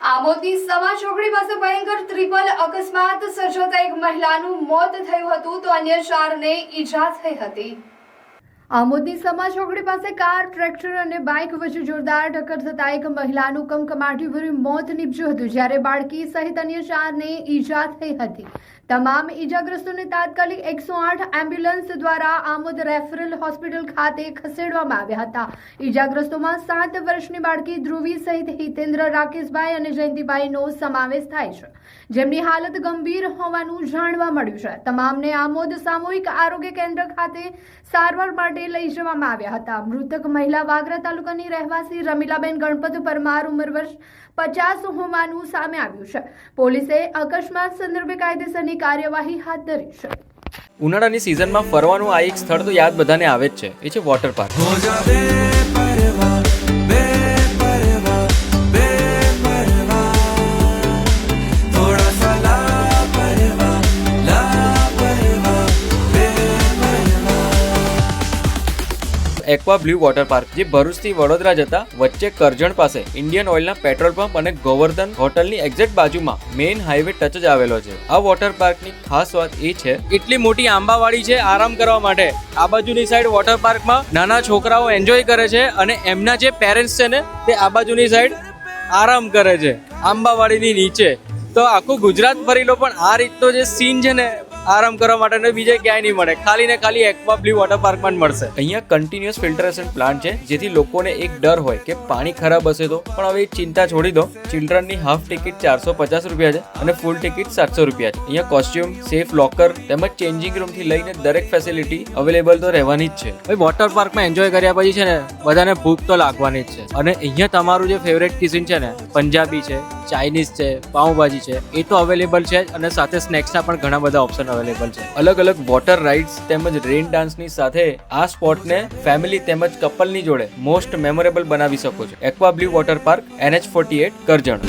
આમોદની સમા ચોકડી પાસે ભયંકર ટ્રિપલ અકસ્માત સર્જાતા એક મહિલાનું મોત થયું હતું તો અન્ય 4ને ઈજા થઈ હતી। આમોદની સમા ચોકડી પાસે કાર, ટ્રેક્ટર અને બાઇક વચ્ચે જોરદાર ટક્કર થતા એક મહિલાનું કમકમાટીભર્યું મોત નીપજ્યું હતું, જ્યારે બાળકી સહિત અન્ય 4ને ઈજા થઈ હતી। તમામ ઈજાગ્રસ્તોને તાત્કાલિક 108 એમ્બ્યુલન્સ દ્વારા આમોદ રેફરલ હોસ્પિટલ ખાતે ખસેડવામાં આવ્યા હતા। ઈજાગ્રસ્તોમાં 7 વર્ષની બાળકી ધ્રુવી સહિત હિતેન્દ્ર, રાકેશભાઈ અને જયંતિભાઈનો સમાવેશ થાય છે, જેમની હાલત ગંભીર હોવાનું જાણવા મળ્યું છે। તમામને આમોદ સામૂહિક આરોગ્ય કેન્દ્ર ખાતે સારવાર માટે લઈ જવામાં આવ્યા હતા। મૃતક મહિલા વાગરા તાલુકાની રહેવાસી રમીલાબેન ગણપત પરમાર, ઉંમર વર્ષ 50 હોવાનું સામે આવ્યું છે। પોલીસે અકસ્માત સંદર્ભે કાયદેસરની કાર્યવાહી હાથ ધરી છે। ઉનાળાની સિઝનમાં ફરવાનું આ એક સ્થળ તો યાદ બધાને આવે જ છે, એ છે water park. Aqua blue water park જે ભરૂચથી વડોદરા જતા વચ્ચે કરજણ પાસે ઇન્ડિયન ઓઇલના પેટ્રોલ પંપ અને ગોવર્ધન હોટલની એક્ઝેક્ટ બાજુમાં મેઇન હાઈવે ટચ જ આવેલો છે। આ વોટર પાર્કની ખાસ વાત એ છે, એટલી મોટી આંબાવાડી છે આરામ કરવા માટે। આ બાજુની સાઈડ વોટર પાર્કમાં નાના છોકરાઓ એન્જોય કરે છે અને એમના જે પેરેન્ટ્સ છે ને તે આ બાજુની સાઈડ આરામ કરે છે આંબાવાડીની નીચે। તો આખું ગુજરાત ફરી લો પણ આ રીતનો જે સીન છે ને આરામ કરવા માટે બીજે ક્યાંય નહીં મળે, ખાલી ને ખાલી એક્વા બ્લુ વોટર પાર્કમાં જ મળશે। અહીંયા કન્ટિન્યુઅસ ફિલ્ટરેશન પ્લાન્ટ છે, જેથી લોકોને એક ડર હોય કે પાણી ખરાબ હશે તો, પણ હવે ચિંતા છોડી દો। ચિલ્ડ્રનની હાફ ટિકિટ 450 રૂપિયા છે અને ફૂલ ટિકિટ 700 રૂપિયા છે। અહીંયા કોસ્ટ્યુમ, સેફ લોકર તેમજ ચેન્જિંગ રૂમ થી લઈને દરેક ફેસિલિટી અવેલેબલ તો રહેવાની જ છે। ભાઈ વોટર પાર્કમાં એન્જોય કર્યા પછી છે ને બધાને ભૂખ તો લાગવાની જ છે, અને અહીંયા તમારું જે ફેવરેટ કિચન છે ને, પંજાબી છે, ચાઇનીઝ છે, પાઉંભાજી છે, એ તો અવેલેબલ છે જ, અને સાથે સ્નેક્સના પણ ઘણા બધા ઓપ્શન અવેલેબલ છે। અલગ અલગ વોટર રાઇડ્સ તેમજ રેન ડાન્સની સાથે આ સ્પોટને ફેમિલી તેમજ કપલની જોડે મોસ્ટ મેમોરેબલ બનાવી શકો છો। Aqua blue water park, NH48 Karjan.